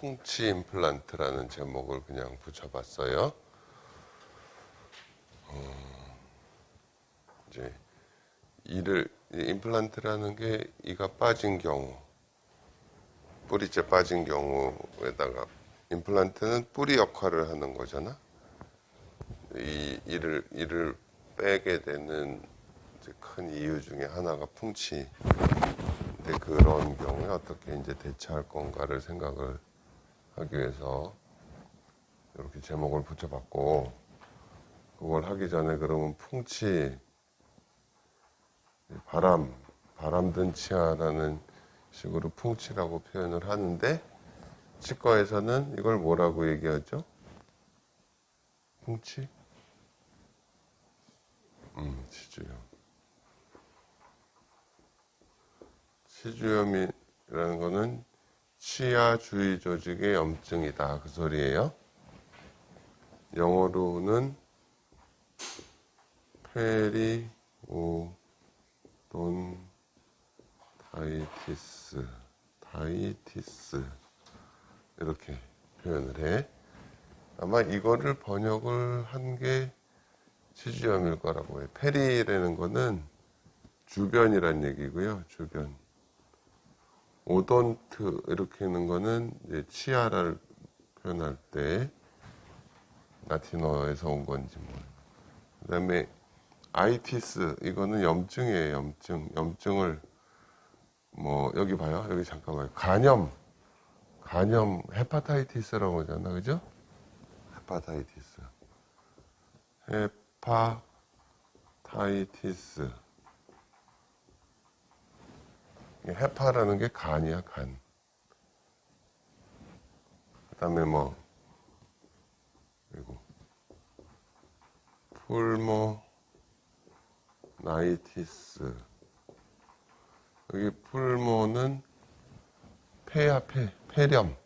풍치 임플란트라는 제목을 그냥 붙여봤어요. 이제 임플란트라는 게 이가 빠진 경우, 뿌리째 빠진 경우에다가 임플란트는 뿌리 역할을 하는 거잖아. 이를 빼게 되는 이제 큰 이유 중에 하나가 풍치. 근데 그런 경우에 어떻게 이제 대처할 건가를 생각을 하기 위해서 이렇게 제목을 붙여봤고, 그걸 하기 전에 그러면 풍치, 바람 든 치아라는 식으로 풍치라고 표현을 하는데, 치과에서는 이걸 뭐라고 얘기하죠? 풍치? 치주염. 치주염이라는 거는 치아 주위 조직의 염증이다. 그 소리예요. 영어로는 다이티스 이렇게 표현을 해. 아마 이거를 번역을 한 게 치주염일 거라고 해. 페리라는 거는 주변이란 얘기고요. 주변. 오돈트 이렇게 하는 거는 이제 치아를 표현할 때 라틴어에서 온 건지 뭐. 그다음에 아이티스 이거는 염증이에요. 염증을 뭐 여기 봐요. 여기 잠깐만요. 간염 헤파타이티스라고 하잖아. 그죠? 헤파타이티스. 헤파라는 게 간이야, 간. 그 다음에 뭐, 그리고, 풀모나이티스. 여기 풀모는 폐야, 폐렴.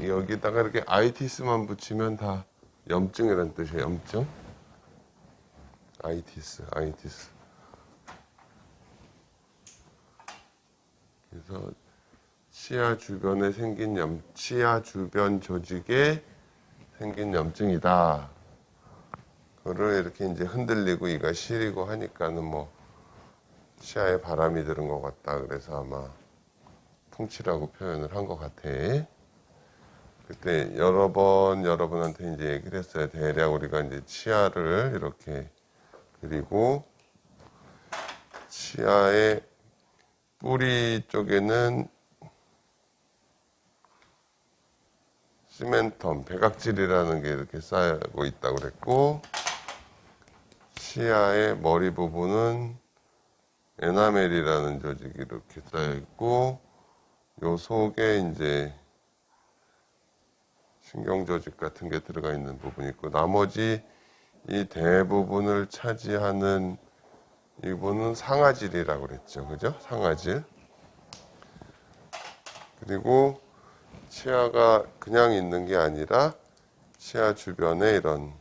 여기다가 이렇게 아이티스만 붙이면 다 염증이라는 뜻이에요, 염증. 아이티스. 그래서 치아 주변에 생긴 치아 주변 조직에 생긴 염증이다. 그거를 이렇게 이제 흔들리고 이가 시리고 하니까는 뭐 치아에 바람이 들은 것 같다. 그래서 아마 풍치라고 표현을 한 것 같아. 그때 여러분한테 이제 얘기를 했어요. 대략 우리가 이제 치아를 이렇게 그리고 치아의 뿌리 쪽에는 시멘텀, 백악질이라는 게 이렇게 쌓이고 있다고 그랬고, 치아의 머리 부분은 에나멜이라는 조직이 이렇게 쌓여 있고, 요 속에 이제 신경 조직 같은 게 들어가 있는 부분이 있고, 나머지 이 대부분을 차지하는 이 부분은 상아질이라고 그랬죠. 그죠? 상아질. 그리고 치아가 그냥 있는 게 아니라 치아 주변에 이런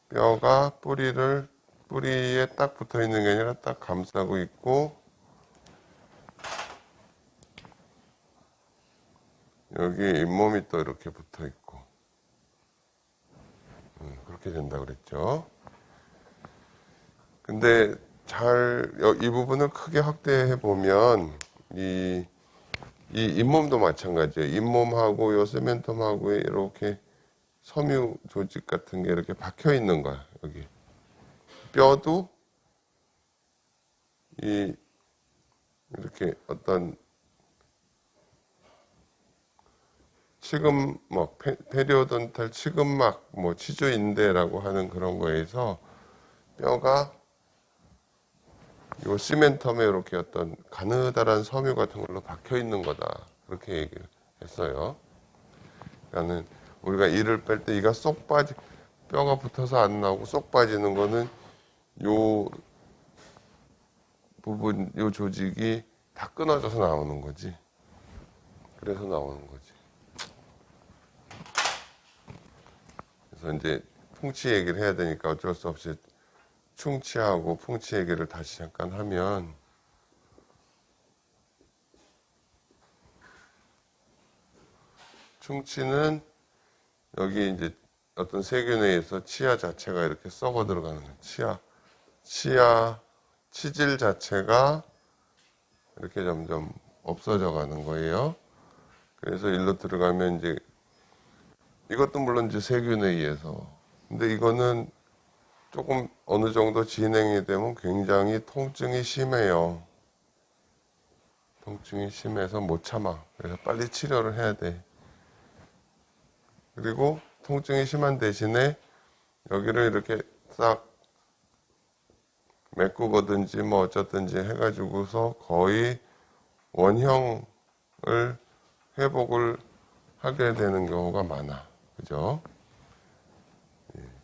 뼈가 뿌리에 딱 붙어 있는 게 아니라 딱 감싸고 있고, 여기 잇몸이 또 이렇게 붙어 있고, 그렇게 된다고 그랬죠. 근데 이 부분을 크게 확대해 보면, 이 잇몸도 마찬가지예요. 잇몸하고 요 세멘텀하고 이렇게 섬유 조직 같은 게 이렇게 박혀 있는 거야, 여기. 뼈도 이렇게 어떤 페리오돈탈 치근막, 뭐 치주인대라고 하는 그런 거에서 뼈가 요 시멘텀에 이렇게 어떤 가느다란 섬유 같은 걸로 박혀 있는 거다. 그렇게 얘기를 했어요. 그러니까는 우리가 이를 뺄 때 이가 뼈가 붙어서 안 나오고 쏙 빠지는 거는 요 부분, 요 조직이 다 끊어져서 나오는 거지. 그래서 나오는 거지. 그래서 이제 풍치 얘기를 해야 되니까 어쩔 수 없이 충치하고 풍치 얘기를 다시 잠깐 하면, 충치는 여기 이제 어떤 세균에 의해서 치아 자체가 이렇게 썩어 들어가는 거예요. 치아 치질 자체가 이렇게 점점 없어져 가는 거예요. 그래서 일로 들어가면 이제 이것도 물론 이제 세균에 의해서. 근데 이거는 조금 어느 정도 진행이 되면 굉장히 통증이 심해요. 통증이 심해서 못 참아. 그래서 빨리 치료를 해야 돼. 그리고 통증이 심한 대신에 여기를 이렇게 싹 메꾸거든지 뭐 어쩌든지 해가지고서 거의 원형을 회복을 하게 되는 경우가 많아. 그죠?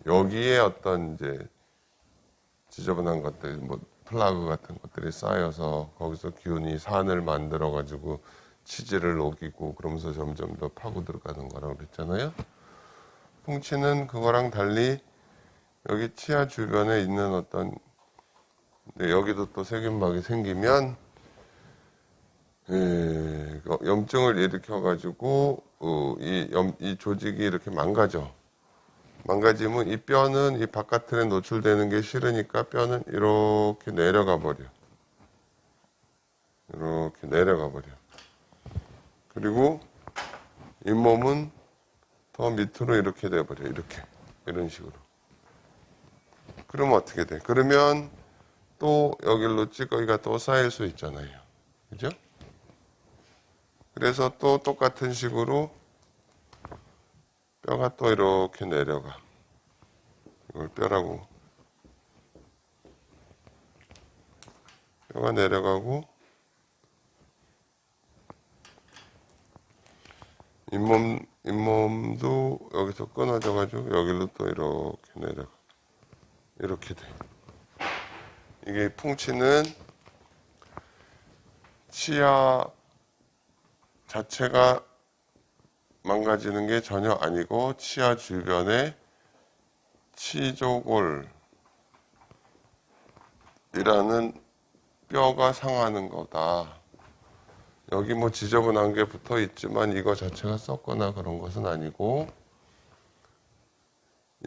여기에 어떤 이제 지저분한 것들, 뭐 플라그 같은 것들이 쌓여서 거기서 균이 산을 만들어 가지고 치질을 녹이고 그러면서 점점 더 파고 들어가는 거라고 그랬잖아요. 풍치는 그거랑 달리 여기 치아 주변에 있는 어떤 여기도 또 세균막이 생기면 염증을 일으켜 가지고 이 조직이 이렇게 망가지면 이 뼈는 이 바깥에 노출되는 게 싫으니까 뼈는 이렇게 내려가 버려. 이렇게 내려가 버려. 그리고 잇몸은 더 밑으로 이렇게 돼 버려. 이렇게. 이런 식으로. 그러면 어떻게 돼? 그러면 또 여기로 찌꺼기가 또 쌓일 수 있잖아요. 그죠? 그래서 또 똑같은 식으로 뼈가 또 이렇게 내려가. 이걸 뼈라고. 뼈가 내려가고, 잇몸도 여기서 끊어져가지고, 여기로 또 이렇게 내려가. 이렇게 돼. 이게 풍치는 치아 자체가 망가지는 게 전혀 아니고 치아 주변에 치조골이라는 뼈가 상하는 거다. 여기 뭐 지저분한 게 붙어 있지만 이거 자체가 썩거나 그런 것은 아니고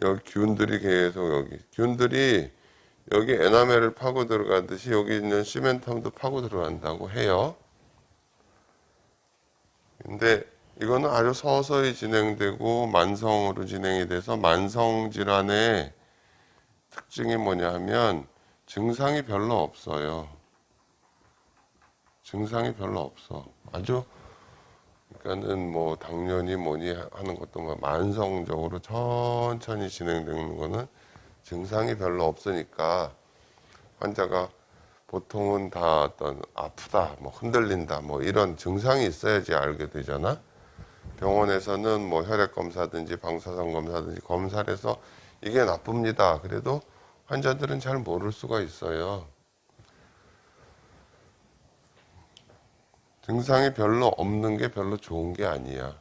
여기 균들이 계속 균들이 여기 에나멜을 파고 들어가듯이 여기 있는 시멘텀도 파고 들어간다고 해요. 근데 이거는 아주 서서히 진행되고 만성으로 진행이 돼서 만성 질환의 특징이 뭐냐 하면 증상이 별로 없어요. 증상이 별로 없어. 아주 그러니까는 뭐 당뇨니 뭐니 하는 것도 뭐 만성적으로 천천히 진행되는 거는 증상이 별로 없으니까 환자가 보통은 다 어떤 아프다, 뭐 흔들린다, 뭐 이런 증상이 있어야지 알게 되잖아. 병원에서는 뭐 혈액 검사든지 방사선 검사든지 검사를 해서 이게 나쁩니다. 그래도 환자들은 잘 모를 수가 있어요. 증상이 별로 없는 게 별로 좋은 게 아니야.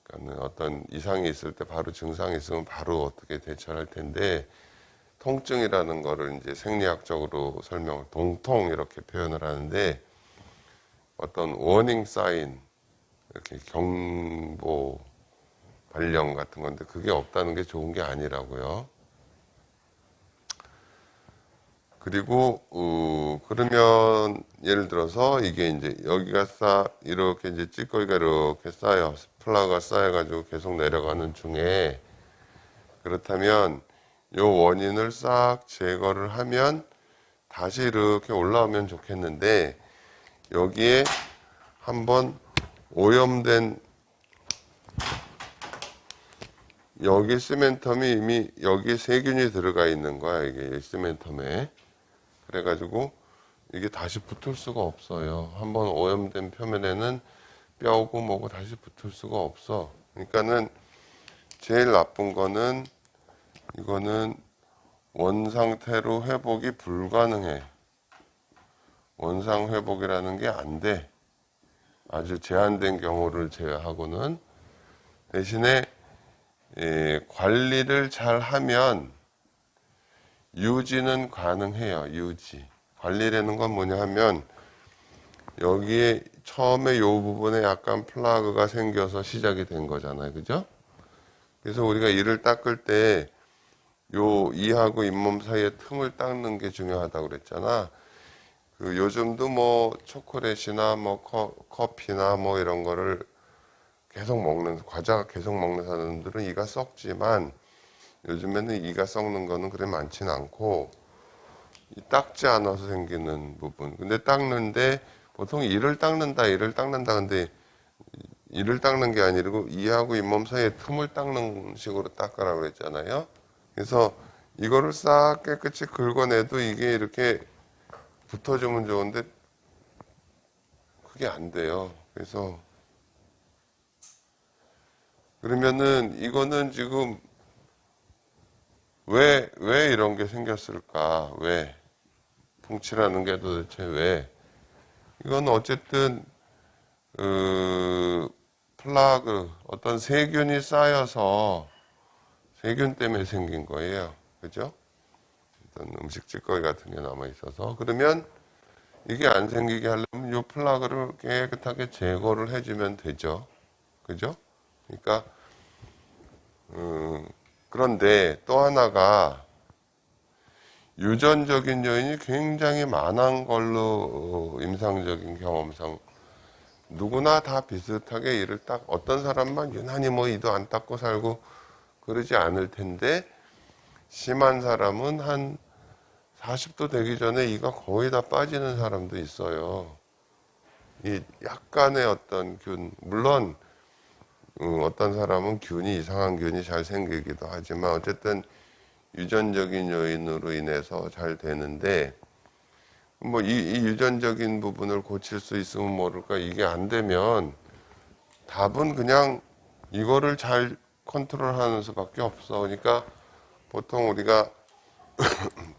그러니까 어떤 이상이 있을 때 바로 증상이 있으면 바로 어떻게 대처할 텐데 통증이라는 거를 이제 생리학적으로 동통 이렇게 표현을 하는데 어떤 워닝 사인 이렇게 경보 발령 같은 건데 그게 없다는 게 좋은 게 아니라고요. 그리고 그러면 예를 들어서 이게 이제 여기가 이렇게 이제 찌꺼기가 이렇게 쌓여 플라그가 쌓여가지고 계속 내려가는 중에 그렇다면 요 원인을 싹 제거를 하면 다시 이렇게 올라오면 좋겠는데 여기에 한번 오염된 여기 시멘텀이 이미 여기에 세균이 들어가 있는 거야. 이게 시멘텀에. 그래가지고 이게 다시 붙을 수가 없어요. 한번 오염된 표면에는 뼈고 뭐고 다시 붙을 수가 없어. 그러니까는 제일 나쁜 거는 이거는 원상태로 회복이 불가능해. 원상 회복이라는 게 안 돼. 아주 제한된 경우를 제외하고는 대신에 관리를 잘 하면 유지는 가능해요. 유지. 관리라는 건 뭐냐 하면 여기에 처음에 요 부분에 약간 플라그가 생겨서 시작이 된 거잖아요. 그죠? 그래서 우리가 이를 닦을 때 요 이하고 잇몸 사이에 틈을 닦는 게 중요하다고 그랬잖아. 그 요즘도 뭐 초콜릿이나 뭐 커피나 뭐 이런 거를 계속 먹는, 과자 계속 먹는 사람들은 이가 썩지만 요즘에는 이가 썩는 거는 그래 많지는 않고 이 닦지 않아서 생기는 부분. 근데 닦는데 보통 이를 닦는다. 근데 이를 닦는 게 아니고 이하고 잇몸 사이에 틈을 닦는 식으로 닦으라고 그랬잖아요. 그래서 이거를 싹 깨끗이 긁어내도 이게 이렇게 붙어주면 좋은데 그게 안 돼요. 그래서 그러면은 이거는 지금 왜 이런 게 생겼을까? 왜? 풍치라는 게 도대체 왜? 이건 어쨌든 그 플라그 어떤 세균이 쌓여서 세균 때문에 생긴 거예요. 그죠? 어떤 음식 찌꺼기 같은 게 남아 있어서 그러면 이게 안 생기게 하려면 이 플라그를 깨끗하게 제거를 해주면 되죠. 그죠? 그러니까 그런데 또 하나가 유전적인 요인이 굉장히 많은 걸로 임상적인 경험상 누구나 다 비슷하게 이를 딱 어떤 사람만 유난히 뭐 이도 안 닦고 살고 그러지 않을 텐데 심한 사람은 한 40도 되기 전에 이가 거의 다 빠지는 사람도 있어요. 이 약간의 어떤 균, 물론 어떤 사람은 균이 이상한 균이 잘 생기기도 하지만 어쨌든 유전적인 요인으로 인해서 잘 되는데 뭐 이 유전적인 부분을 고칠 수 있으면 모를까 이게 안 되면 답은 그냥 이거를 잘 컨트롤하는 수밖에 없어. 그러니까 보통 우리가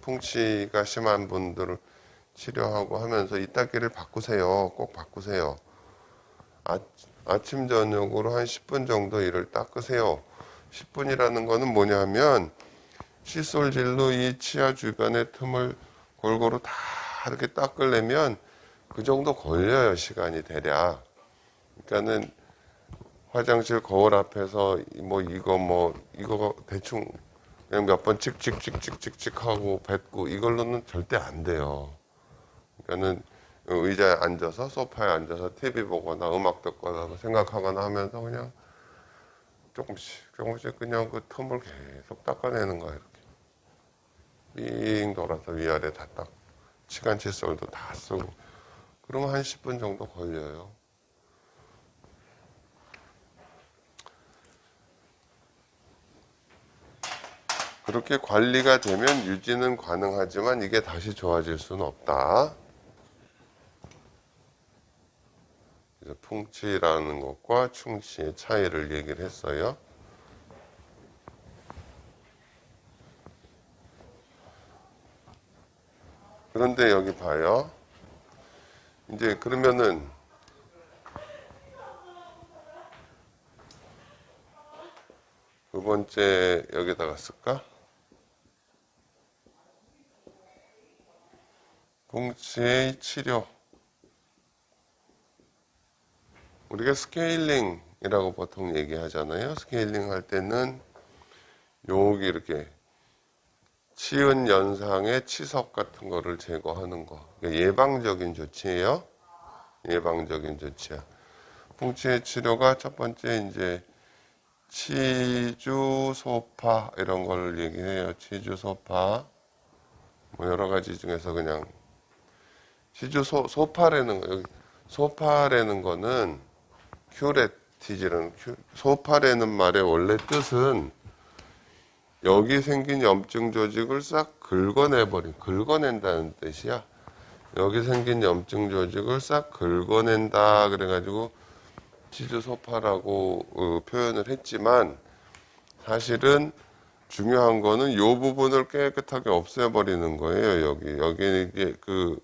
풍치가 심한 분들을 치료하고 하면서 이따기를 바꾸세요. 꼭 바꾸세요. 아침 저녁으로 한 10분 정도 이를 닦으세요. 10분이라는 거는 뭐냐면 칫솔질로 이 치아 주변의 틈을 골고루 다 이렇게 닦으려면 그 정도 걸려요. 시간이 대략. 그러니까는 화장실 거울 앞에서 이거 대충 그냥 몇 번 찍찍찍찍찍찍 하고 뱉고 이걸로는 절대 안 돼요. 그러니까는 의자에 앉아서 소파에 앉아서 TV 보거나 음악 듣거나 생각하거나 하면서 그냥 조금씩 그냥 그 틈을 계속 닦아내는 거예요. 이렇게 삥 돌아서 위아래 다 닦고 치간 칫솔도 다 쓰고 그러면 한 10분 정도 걸려요. 그렇게 관리가 되면 유지는 가능하지만 이게 다시 좋아질 수는 없다. 그래서 풍치라는 것과 충치의 차이를 얘기를 했어요. 그런데 여기 봐요. 이제 그러면은 두 번째 여기다가 쓸까? 풍치의 치료. 우리가 스케일링이라고 보통 얘기하잖아요. 스케일링 할 때는 여기 이렇게 치은 연상의 치석 같은 거를 제거하는 거. 그러니까 예방적인 조치예요. 예방적인 조치야. 풍치의 치료가 첫 번째 이제 치주 소파 이런 걸 얘기해요. 치주 소파. 뭐 여러 가지 중에서 그냥 치주 소파라는 거 여기 소파라는 거는 큐레티지라는 소파라는 말의 원래 뜻은 여기 생긴 염증 조직을 싹 긁어낸다는 뜻이야. 여기 생긴 염증 조직을 싹 긁어낸다 그래가지고 치주 소파라고 표현을 했지만 사실은 중요한 거는 이 부분을 깨끗하게 없애버리는 거예요. 여기 이게 그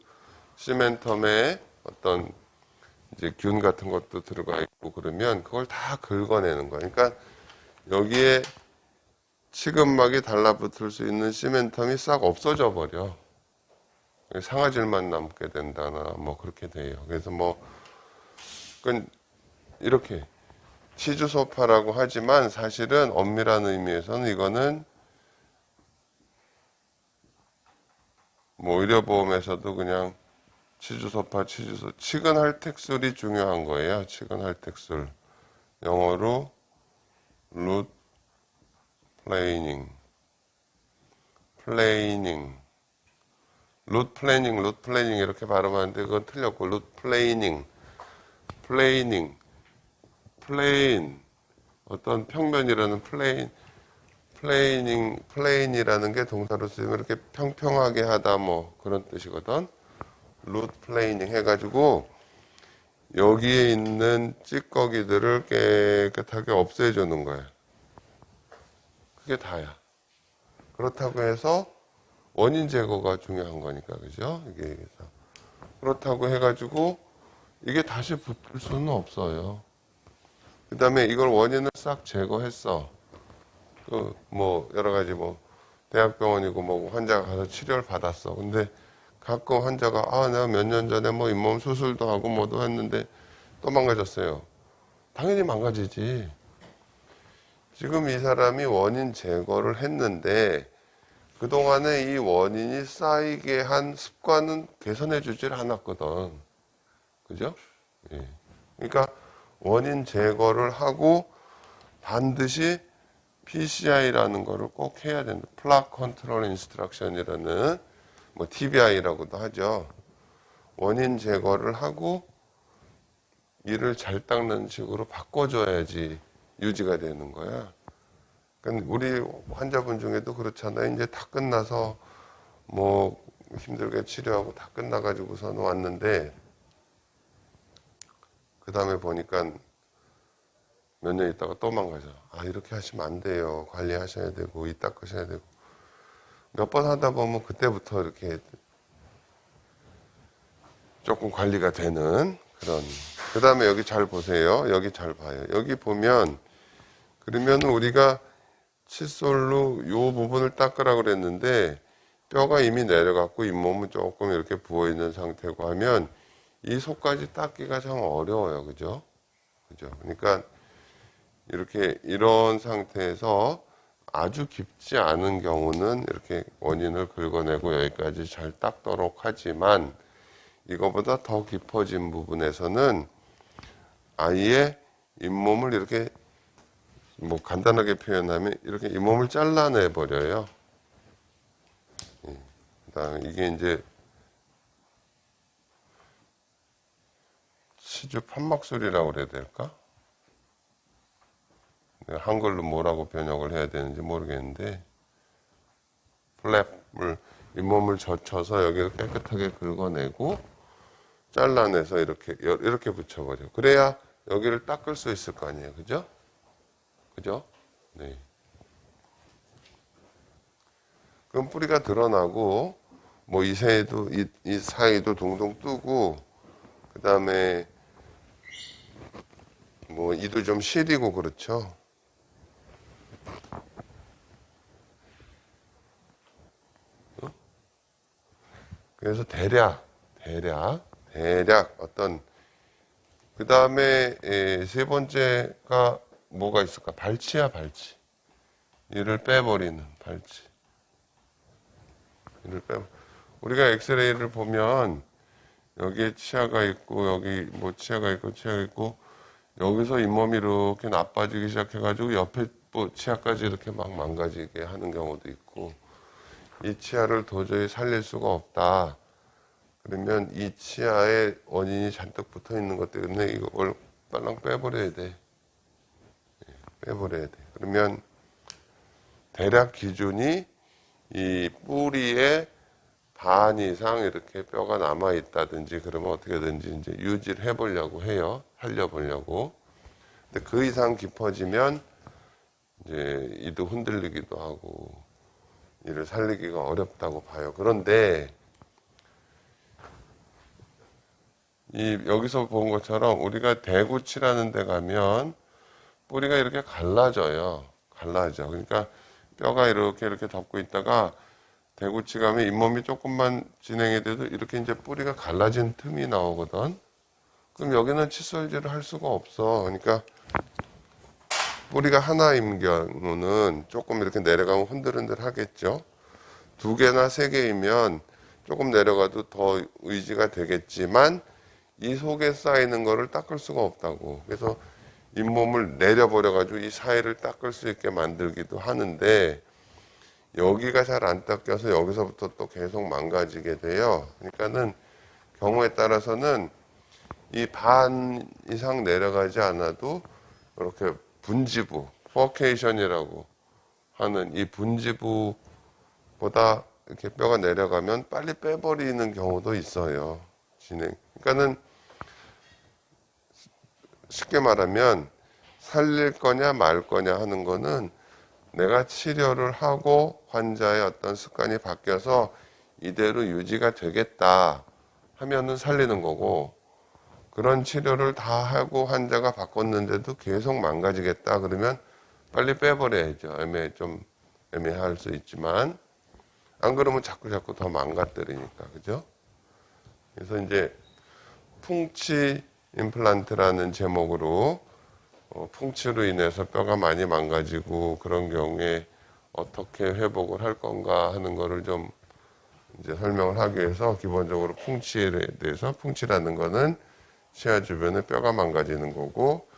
시멘텀에 어떤 이제 균 같은 것도 들어가 있고 그러면 그걸 다 긁어내는 거예요. 그러니까 여기에 치근막이 달라붙을 수 있는 시멘텀이 싹 없어져 버려. 상아질만 남게 된다나 뭐 그렇게 돼요. 그래서 뭐 그건 이렇게 치주 소파라고 하지만 사실은 엄밀한 의미에서는 이거는 뭐 의료보험에서도 그냥 치주소파, 치근할택술이 중요한 거예요. 치근할택술. 영어로 룻 플레이닝, 룻 플래닝 이렇게 발음하는데 그건 틀렸고 룻 플레이닝, 플레인 어떤 평면이라는 플레인이라는 게 동사로 쓰면 이렇게 평평하게 하다 뭐 그런 뜻이거든. 룻 플레이닝 해가지고 여기에 있는 찌꺼기들을 깨끗하게 없애주는 거야. 그게 다야. 그렇다고 해서 원인 제거가 중요한 거니까, 그죠? 이게 그렇다고 해가지고 이게 다시 붙을 수는 없어요. 그 다음에 이걸 원인을 싹 제거했어. 그 뭐 여러 가지 뭐 대학병원이고 뭐 환자가 가서 치료를 받았어. 근데 가끔 환자가 내가 몇 년 전에 뭐 잇몸 수술도 하고 뭐도 했는데 또 망가졌어요. 당연히 망가지지. 지금 이 사람이 원인 제거를 했는데 그동안에 이 원인이 쌓이게 한 습관은 개선해 주질 않았거든. 그죠? 예. 그러니까 원인 제거를 하고 반드시 PCI라는 거를 꼭 해야 된다. 플락 컨트롤 인스트럭션이라는 뭐 TBI라고도 하죠. 원인 제거를 하고 이를 잘 닦는 식으로 바꿔줘야지 유지가 되는 거야. 그러니까 우리 환자분 중에도 그렇잖아요. 이제 다 끝나서 뭐 힘들게 치료하고 다 끝나가지고선 왔는데 그 다음에 보니까 몇 년 있다가 또 망가져. 이렇게 하시면 안 돼요. 관리하셔야 되고 이 닦으셔야 되고 몇 번 하다 보면 그때부터 이렇게 조금 관리가 되는 그런. 그 다음에 여기 잘 보세요. 여기 잘 봐요. 여기 보면 그러면 우리가 칫솔로 요 부분을 닦으라 그랬는데 뼈가 이미 내려갔고 잇몸은 조금 이렇게 부어 있는 상태고 하면 이 속까지 닦기가 참 어려워요. 그죠? 그죠? 그러니까 이렇게 이런 상태에서 아주 깊지 않은 경우는 이렇게 원인을 긁어내고 여기까지 잘 닦도록 하지만 이거보다 더 깊어진 부분에서는 아예 잇몸을 이렇게 뭐 간단하게 표현하면 이렇게 잇몸을 잘라내 버려요. 그다음에 이게 이제 치주 판막술이라고 그래야 될까? 한글로 뭐라고 번역을 해야 되는지 모르겠는데 플랩을 잇몸을 젖혀서 여기를 깨끗하게 긁어내고 잘라내서 이렇게 붙여버려. 그래야 여기를 닦을 수 있을 거 아니에요, 그죠? 그죠? 네. 그럼 뿌리가 드러나고 뭐 이 사이도 동동 뜨고 그 다음에 뭐 이도 좀 시리고 그렇죠. 그래서 대략 어떤 그 다음에 세 번째가 뭐가 있을까? 발치야 발치. 이를 빼버리는 발치. 우리가 엑스레이를 보면 여기에 치아가 있고 여기 뭐 치아가 있고 여기서 잇몸이 이렇게 나빠지기 시작해가지고 옆에 뭐 치아까지 이렇게 막 망가지게 하는 경우도 있고 이 치아를 도저히 살릴 수가 없다. 그러면 이 치아에 원인이 잔뜩 붙어 있는 것 때문에 이걸 빨랑 빼버려야 돼. 빼버려야 돼. 그러면 대략 기준이 이 뿌리에 반 이상 이렇게 뼈가 남아 있다든지 그러면 어떻게든지 이제 유지를 해보려고 해요. 살려보려고. 근데 그 이상 깊어지면 이제 이도 흔들리기도 하고 이를 살리기가 어렵다고 봐요. 그런데 여기서 본 것처럼 우리가 대구 칠하는 데 가면 뿌리가 이렇게 갈라져. 그러니까 뼈가 이렇게 덮고 있다가 개구치 가면 잇몸이 조금만 진행이 돼도 이렇게 이제 뿌리가 갈라진 틈이 나오거든. 그럼 여기는 칫솔질을 할 수가 없어. 그러니까 뿌리가 하나인 경우는 조금 이렇게 내려가면 흔들흔들 하겠죠. 두 개나 세 개이면 조금 내려가도 더 의지가 되겠지만 이 속에 쌓이는 거를 닦을 수가 없다고. 그래서 잇몸을 내려버려 가지고 이 사이를 닦을 수 있게 만들기도 하는데 여기가 잘 안 닦여서 여기서부터 또 계속 망가지게 돼요. 그러니까는 경우에 따라서는 이 반 이상 내려가지 않아도 이렇게 분지부, 포케이션이라고 하는 이 분지부보다 이렇게 뼈가 내려가면 빨리 빼버리는 경우도 있어요. 그러니까는 쉽게 말하면 살릴 거냐 말 거냐 하는 거는 내가 치료를 하고 환자의 어떤 습관이 바뀌어서 이대로 유지가 되겠다 하면은 살리는 거고, 그런 치료를 다 하고 환자가 바꿨는데도 계속 망가지겠다 그러면 빨리 빼버려야죠. 좀 애매할 수 있지만 안 그러면 자꾸 더 망가뜨리니까. 그죠? 그래서 이제 풍치 임플란트라는 제목으로 풍치로 인해서 뼈가 많이 망가지고 그런 경우에 어떻게 회복을 할 건가 하는 거를 좀 이제 설명을 하기 위해서 기본적으로 풍치에 대해서, 풍치라는 거는 치아 주변에 뼈가 망가지는 거고,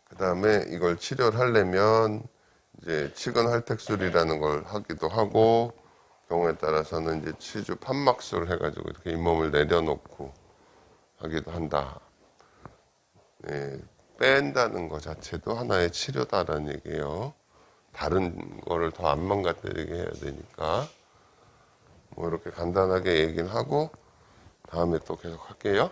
그 다음에 이걸 치료를 하려면 이제 치근 할택술이라는 걸 하기도 하고, 경우에 따라서는 이제 치주 판막술 해가지고 이렇게 잇몸을 내려놓고 하기도 한다. 네, 뺀다는 것 자체도 하나의 치료다라는 얘기예요. 다른 거를 더 안 망가뜨리게 해야 되니까. 뭐 이렇게 간단하게 얘기를 하고 다음에 또 계속 할게요.